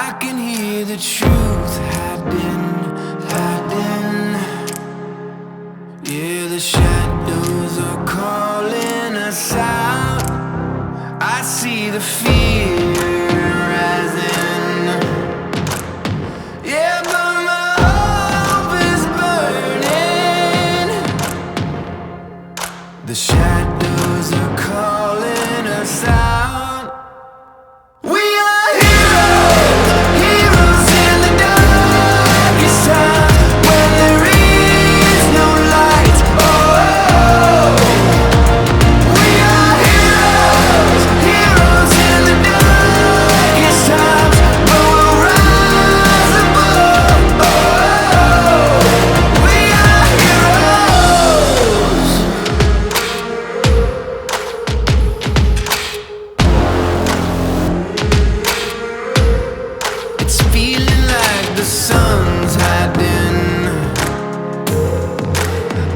I can hear the truth hiding. Yeah, the shadows are calling us out. I see the fear rising. Yeah, but my hope is burning. The shadows are calling us out. We are heroes, heroes in the darkest time, when there is no light. Oh, we are heroes, heroes in the darkest times, but we'll rise above. Oh, we are heroes. It's feeling like the sun's hiding,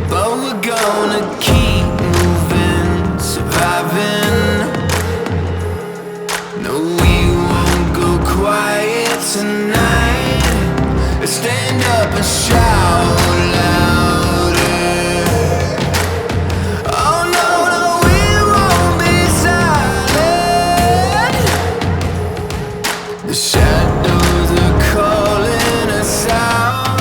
but we're gonna keep moving, surviving. No, we won't go quiet tonight. Stand up and shout louder. Oh no, no, we won't be silent. The shadows are calling us out.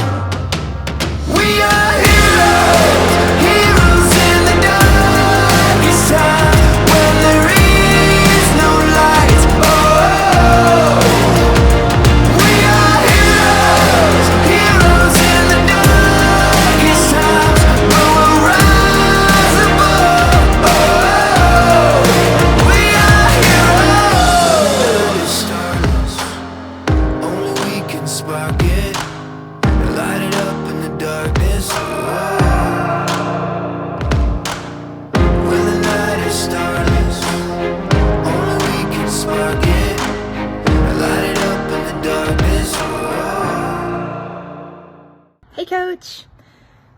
We are heroes, heroes in the darkest time, when there is no light. Oh, we are heroes, heroes in the darkest times, but we'll rise above. Oh, we are heroes. Starless, only we can spark it, light it up in the darkness. When the night is starless, only we can spark it, light it up in the darkness. Hey Coach!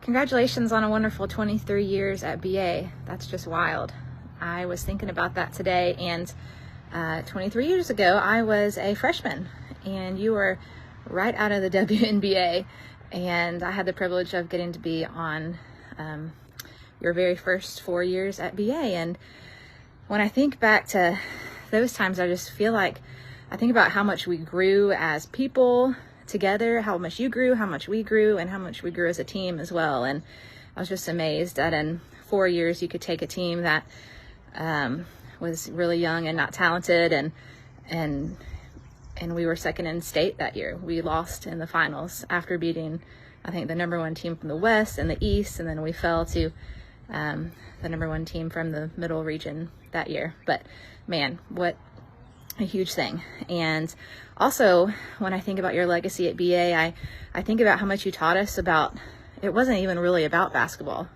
Congratulations on a wonderful 23 years at BA. That's just wild. I was thinking about that today, and 23 years ago I was a freshman and you were right out of the WNBA, and I had the privilege of getting to be on your very first 4 years at BA. And when I think back to those times, I just feel like I think about how much we grew as people together, how much you grew, how much we grew, and how much we grew as a team as well. And I was just amazed that in 4 years you could take a team that was really young and not talented, and we were second in state that year. We lost in the finals after beating, I think, the number one team from the West and the East, and then we fell to the number one team from the middle region that year. But man, what a huge thing. And also, when I think about your legacy at BA, I think about how much you taught us about, it wasn't even really about basketball.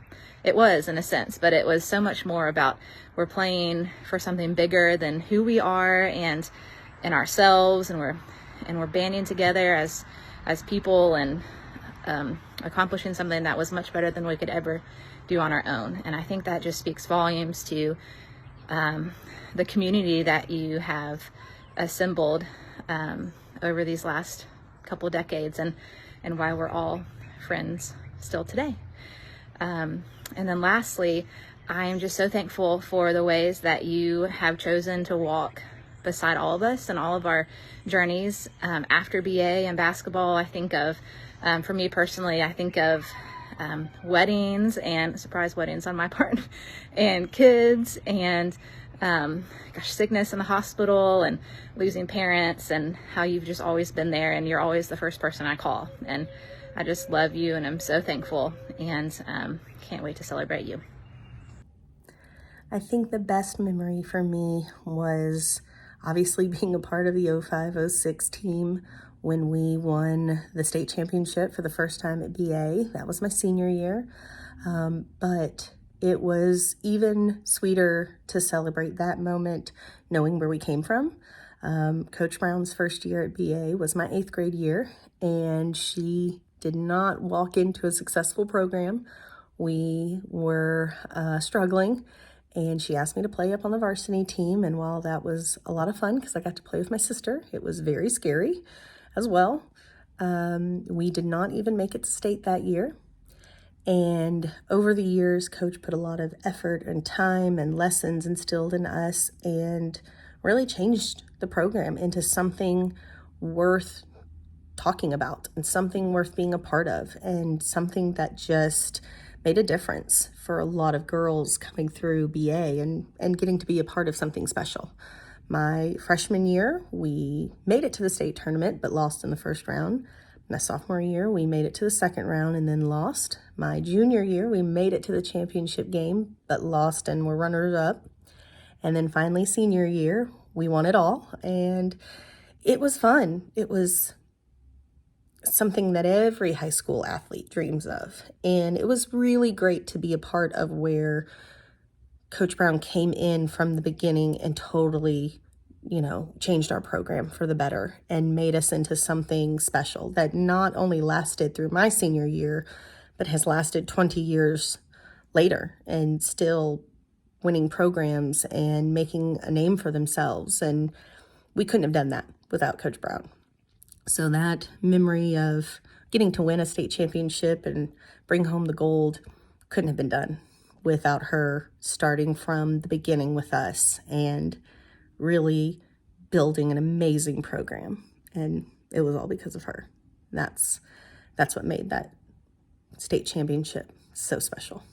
It was, in a sense, but it was so much more about, we're playing for something bigger than who we are and ourselves, and we're banding together as people, and accomplishing something that was much better than we could ever do on our own. And I think that just speaks volumes to the community that you have assembled over these last couple decades, and why we're all friends still today. And then lastly, I am just so thankful for the ways that you have chosen to walk beside all of us and all of our journeys after BA and basketball. I think of, for me personally, I think of weddings, and surprise weddings on my part, and kids, and sickness in the hospital, and losing parents, and how you've just always been there, and you're always the first person I call. And I just love you, and I'm so thankful, and can't wait to celebrate you. I think the best memory for me was obviously being a part of the 05-06 team when we won the state championship for the first time at BA. That was my senior year. But it was even sweeter to celebrate that moment knowing where we came from. Coach Brown's first year at BA was my 8th grade year, and she did not walk into a successful program. We were struggling, And she asked me to play up on the varsity team. And while that was a lot of fun because I got to play with my sister, it was very scary as well. We did not even make it to state that year. And over the years, Coach put a lot of effort and time and lessons instilled in us and really changed the program into something worth talking about and something worth being a part of and something that just made a difference for a lot of girls coming through BA and getting to be a part of something special. My freshman year, we made it to the state tournament, but lost in the first round. My sophomore year, we made it to the second round and then lost. My junior year, we made it to the championship game, but lost and were runners up. And then finally, senior year, we won it all. And it was fun. It was something that every high school athlete dreams of. And it was really great to be a part of where Coach Brown came in from the beginning and totally changed our program for the better and made us into something special that not only lasted through my senior year, but has lasted 20 years later and still winning programs and making a name for themselves. And we couldn't have done that without Coach Brown. So that memory of getting to win a state championship and bring home the gold couldn't have been done without her starting from the beginning with us and really building an amazing program. And it was all because of her. That's what made that state championship so special.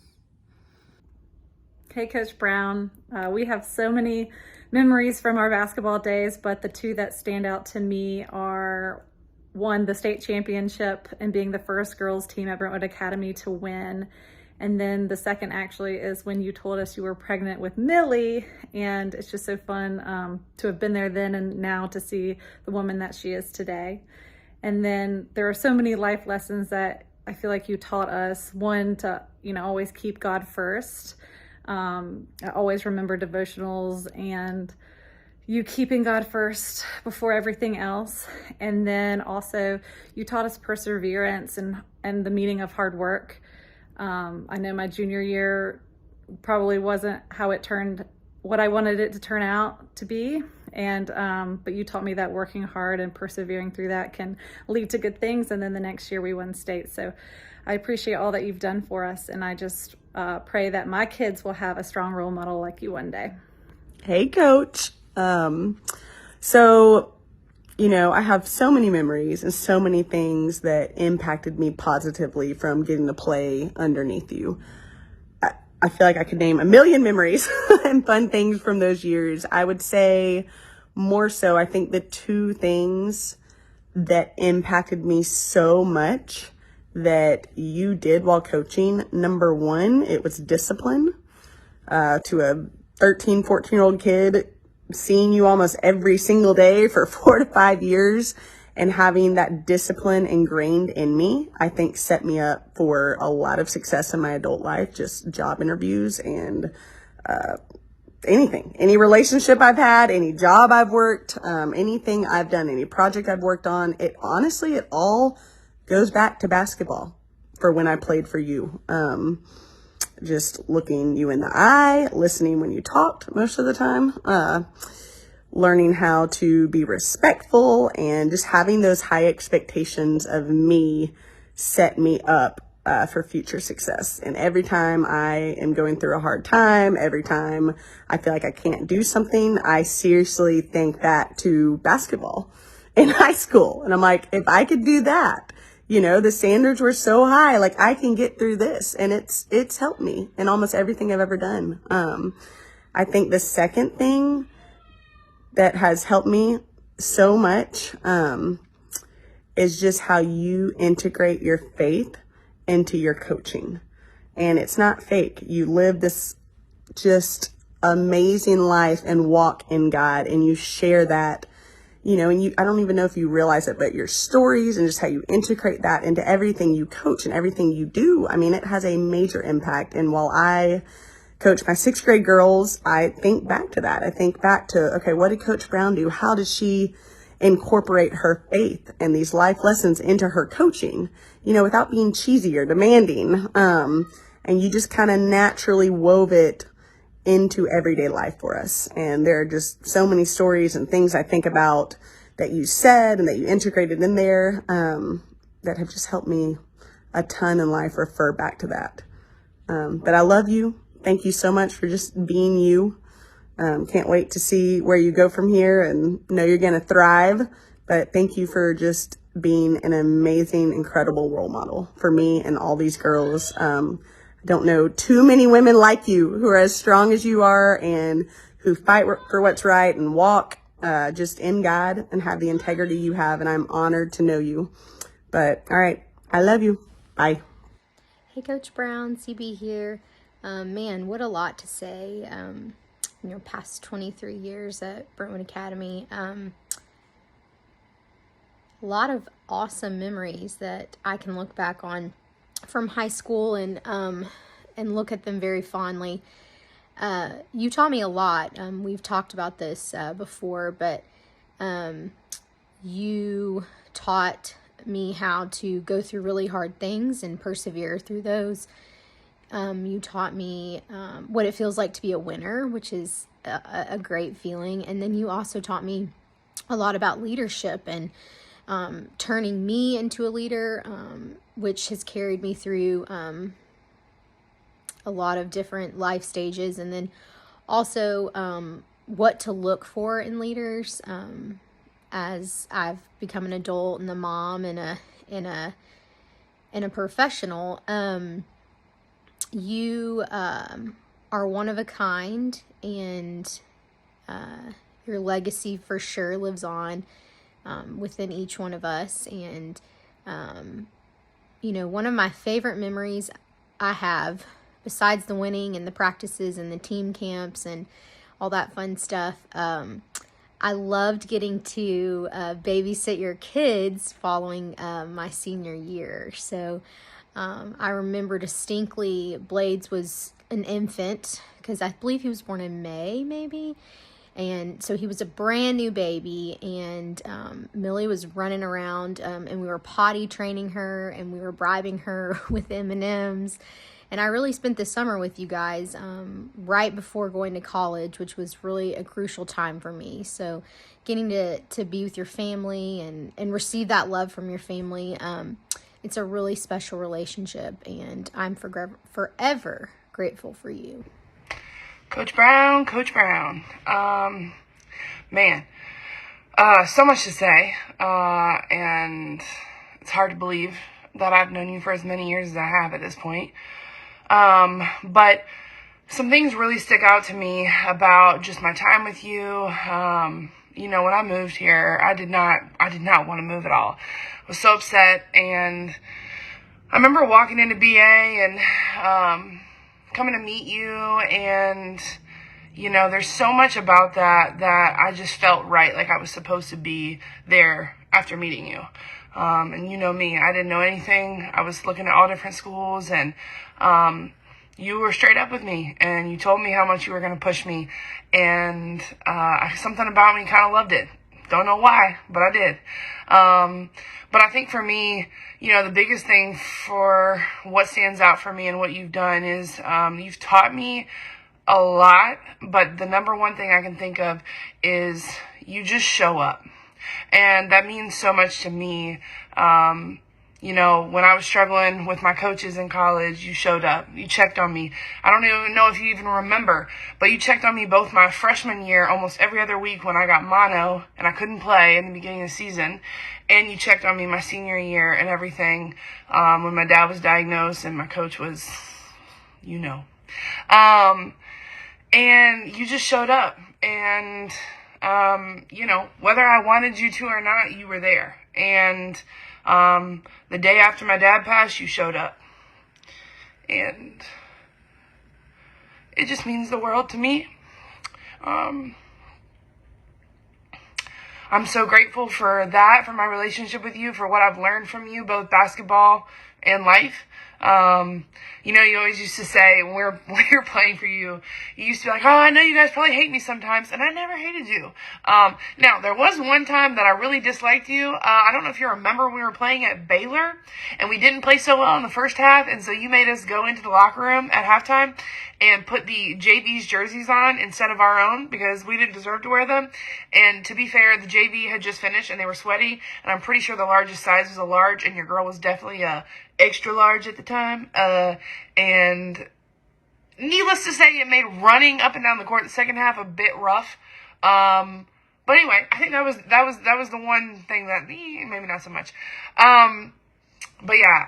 Hey, Coach Brown. We have so many memories from our basketball days, but the two that stand out to me are, one, the state championship and being the first girls team at Brentwood Academy to win. And then the second actually is when you told us you were pregnant with Millie, and it's just so fun to have been there then and now to see the woman that she is today. And then there are so many life lessons that I feel like you taught us. One, to always keep God first. I always remember devotionals and you keeping God first before everything else. And then also you taught us perseverance and the meaning of hard work. I know my junior year probably wasn't how it turned, what I wanted it to turn out to be. And, but you taught me that working hard and persevering through that can lead to good things. And then the next year we won state. So I appreciate all that you've done for us. And I just pray that my kids will have a strong role model like you one day. Hey, Coach. I have so many memories and so many things that impacted me positively from getting to play underneath you. I feel like I could name a million memories and fun things from those years. I would say more so, I think the two things that impacted me so much that you did while coaching. Number one, it was discipline. To a 13, 14-year-old kid, seeing you almost every single day for 4 to 5 years and having that discipline ingrained in me, I think set me up for a lot of success in my adult life, just job interviews and anything, any relationship I've had, any job I've worked, anything I've done, any project I've worked on. It all goes back to basketball for when I played for you. Just looking you in the eye, listening when you talked most of the time, learning how to be respectful, and just having those high expectations of me set me up for future success. And every time I am going through a hard time, every time I feel like I can't do something, I seriously think back to basketball in high school. And I'm like, if I could do that, the standards were so high, like I can get through this. And it's helped me in almost everything I've ever done. I think the second thing that has helped me so much, is just how you integrate your faith into your coaching. And it's not fake. You live this just amazing life and walk in God, and you share that. And I don't even know if you realize it, but your stories and just how you integrate that into everything you coach and everything you do, it has a major impact. And while I coach my 6th grade girls, I think back to that. I think back to, okay, what did Coach Brown do? How did she incorporate her faith and these life lessons into her coaching, without being cheesy or demanding? And you just kind of naturally wove it into everyday life for us. And there are just so many stories and things I think about that you said and that you integrated in there that have just helped me a ton in life refer back to that. But I love you. Thank you so much for just being you. Can't wait to see where you go from here, and know you're going to thrive. But thank you for just being an amazing, incredible role model for me and all these girls. I don't know too many women like you who are as strong as you are and who fight for what's right and walk just in God and have the integrity you have. And I'm honored to know you. But all right, I love you. Bye. Hey, Coach Brown, CB here. Man, what a lot to say. Past 23 years at Brentwood Academy. A lot of awesome memories that I can look back on from high school and look at them very fondly. You taught me a lot. We've talked about this before, but you taught me how to go through really hard things and persevere through those. You taught me what it feels like to be a winner, which is a great feeling. And then you also taught me a lot about leadership and turning me into a leader, which has carried me through a lot of different life stages. And then also what to look for in leaders as I've become an adult and a mom and a professional. You are one of a kind, and your legacy for sure lives on within each one of us. And one of my favorite memories I have, besides the winning and the practices and the team camps and all that fun stuff, I loved getting to babysit your kids following my senior year. So I remember distinctly Blades was an infant, because I believe he was born in May, maybe. And so he was a brand new baby, and Millie was running around, and we were potty training her, and we were bribing her with M&Ms. And I really spent the summer with you guys right before going to college, which was really a crucial time for me. So getting to be with your family and receive that love from your family, it's a really special relationship, and I'm forever grateful for you. Coach Brown. Man, so much to say, and it's hard to believe that I've known you for as many years as I have at this point. But some things really stick out to me about just my time with you. When I moved here, I did not want to move at all. I was so upset, and I remember walking into BA and coming to meet you, and there's so much about that I just felt right, like I was supposed to be there after meeting you. And you know me, I didn't know anything. I was looking at all different schools, and you were straight up with me, and you told me how much you were going to push me, and something about me kind of loved it. Don't know why, but I did. But I think for me, the biggest thing for what stands out for me and what you've done is you've taught me a lot, but the number one thing I can think of is you just show up. And that means so much to me. When I was struggling with my coaches in college, you showed up. You checked on me. I don't even know if you even remember, but you checked on me both my freshman year, almost every other week when I got mono and I couldn't play in the beginning of the season. And you checked on me my senior year and everything, when my dad was diagnosed and my coach was, and you just showed up. And, whether I wanted you to or not, you were there. And the day after my dad passed, you showed up. And it just means the world to me. I'm so grateful for that, for my relationship with you, for what I've learned from you, both basketball and life. You know, you always used to say when we were playing for you, you used to be like, oh, I know you guys probably hate me sometimes, and I never hated you. Now, there was one time that I really disliked you. I don't know if you remember, we were playing at Baylor, and we didn't play so well in the first half, and so you made us go into the locker room at halftime and put the JV's jerseys on instead of our own because we didn't deserve to wear them. And to be fair, the JV had just finished and they were sweaty, and I'm pretty sure the largest size was a large, and your girl was definitely a extra large at the time. And needless to say, it made running up and down the court the second half a bit rough. But anyway, I think that was the one thing that maybe not so much. But yeah,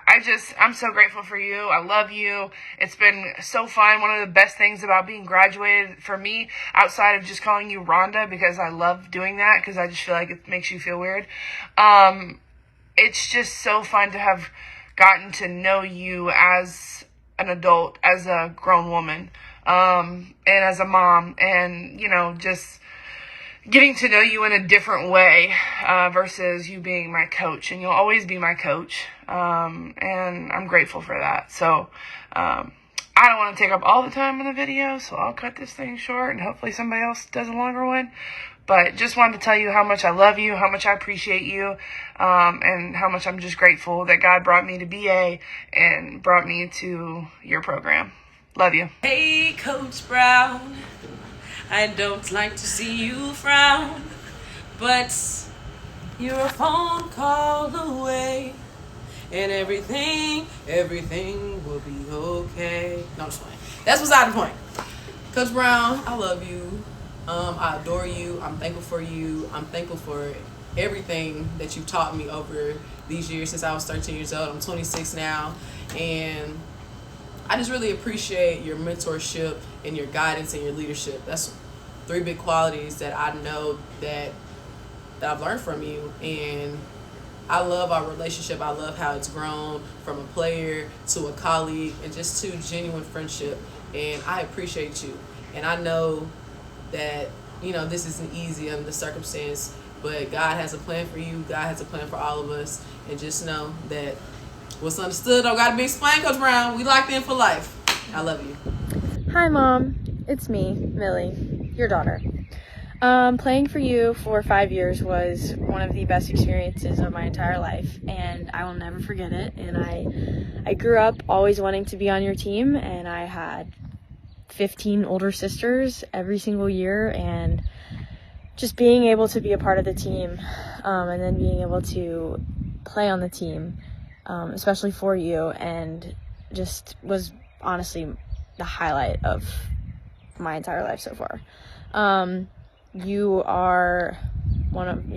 I'm so grateful for you. I love you. It's been so fun. One of the best things about being graduated for me, outside of just calling you Rhonda, because I love doing that, because I just feel like it makes you feel weird. It's just so fun to have gotten to know you as an adult, as a grown woman, and as a mom, and, you know, just getting to know you in a different way, versus you being my coach, and you'll always be my coach. And I'm grateful for that. So, I don't want to take up all the time in the video, so I'll cut this thing short, and hopefully somebody else does a longer one. But just wanted to tell you how much I love you, how much I appreciate you, and how much I'm just grateful that God brought me to BA and brought me to your program. Love you. Hey, Coach Brown, I don't like to see you frown, but you're a phone call away, and everything will be okay. No, I'm just playing. That's beside the point. Coach Brown, I love you. I adore you. I'm thankful for you. I'm thankful for everything that you've taught me over these years since I was 13 years old. I'm 26 now, and I just really appreciate your mentorship and your guidance and your leadership. That's 3 big qualities that I know that I've learned from you, and I love our relationship. I love how it's grown from a player to a colleague and just to genuine friendship, and I appreciate you. And I know that, you know, this isn't easy under the circumstance, but God has a plan for you. God has a plan for all of us, and just know that what's understood don't gotta be explained, Coach Brown. We locked in for life. I love you. Hi, Mom. It's me, Millie, your daughter. Playing for you for 5 years was one of the best experiences of my entire life, and I will never forget it. And I grew up always wanting to be on your team, and I had 15 older sisters every single year, and just being able to be a part of the team, and then being able to play on the team, especially for you, and just was honestly the highlight of my entire life so far. You're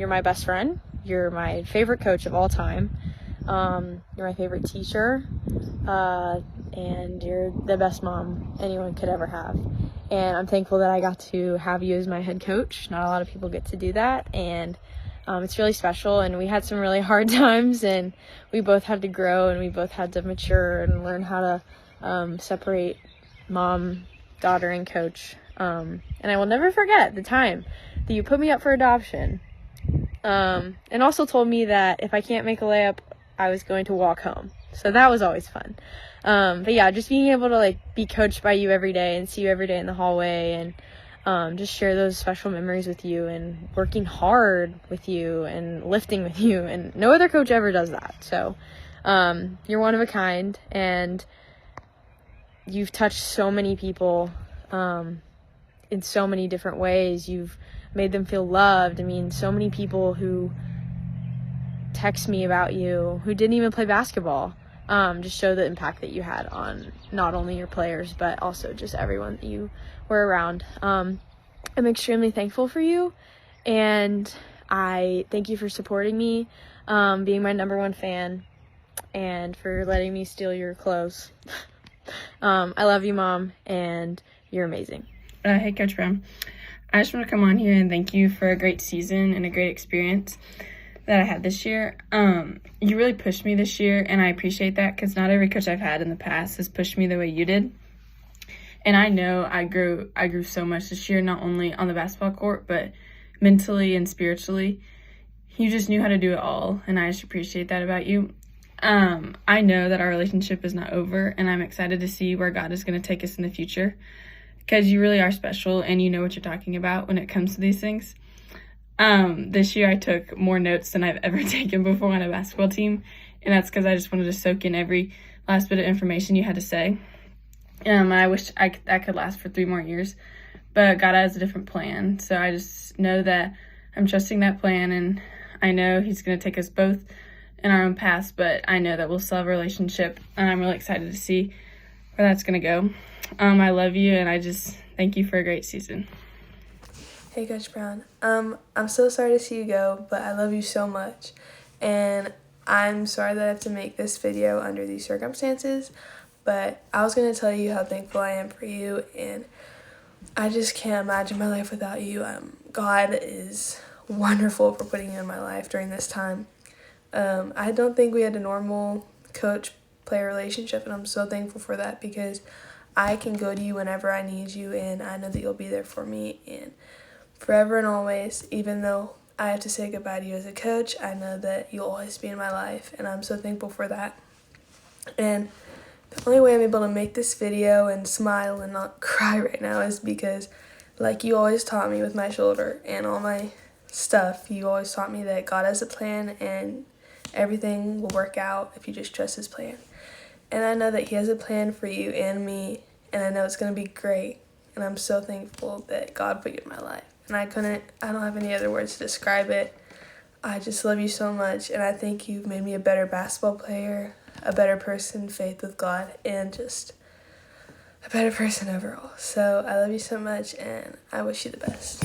my best friend. You're my favorite coach of all time. You're my favorite teacher, and you're the best mom anyone could ever have. And I'm thankful that I got to have you as my head coach. Not a lot of people get to do that, and it's really special. And we had some really hard times, and we both had to grow, and we both had to mature and learn how to separate mom, daughter, and coach. And I will never forget the time that you put me up for adoption, and also told me that if I can't make a layup, I was going to walk home. So that was always fun. But yeah, just being able to like be coached by you every day and see you every day in the hallway, and just share those special memories with you, and working hard with you and lifting with you, and no other coach ever does that. So you're one of a kind, and you've touched so many people in so many different ways. You've made them feel loved. I mean, so many people who text me about you who didn't even play basketball, just show the impact that you had on not only your players, but also just everyone that you were around. I'm extremely thankful for you, and I thank you for supporting me, being my #1 fan, and for letting me steal your clothes. I love you, Mom, and you're amazing. Hey, Coach Brown. I just want to come on here and thank you for a great season and a great experience that I had this year. You really pushed me this year, and I appreciate that, because not every coach I've had in the past has pushed me the way you did. And I know I grew so much this year, not only on the basketball court, but mentally and spiritually. You just knew how to do it all, and I just appreciate that about you. I know that our relationship is not over, and I'm excited to see where God is going to take us in the future, because you really are special and you know what you're talking about when it comes to these things. This year I took more notes than I've ever taken before on a basketball team, and that's because I just wanted to soak in every last bit of information you had to say. I wish that could last for 3 more years, but God has a different plan. So I just know that I'm trusting that plan, and I know He's going to take us both in our own paths, but I know that we'll still have a relationship, and I'm really excited to see where that's going to go. I love you, and I just thank you for a great season. Hey, Coach Brown. I'm so sorry to see you go, but I love you so much. And I'm sorry that I have to make this video under these circumstances, but I was going to tell you how thankful I am for you, and I just can't imagine my life without you. God is wonderful for putting you in my life during this time. I don't think we had a normal coach-player relationship, and I'm so thankful for that, because I can go to you whenever I need you, and I know that you'll be there for me, and forever and always. Even though I have to say goodbye to you as a coach, I know that you'll always be in my life, and I'm so thankful for that. And the only way I'm able to make this video and smile and not cry right now is because, like you always taught me with my shoulder and all my stuff, you always taught me that God has a plan and everything will work out if you just trust His plan. And I know that He has a plan for you and me, and I know it's going to be great. And I'm so thankful that God put you in my life. And I don't have any other words to describe it. I just love you so much, and I think you've made me a better basketball player, a better person, faith with God, and just a better person overall. So I love you so much, and I wish you the best.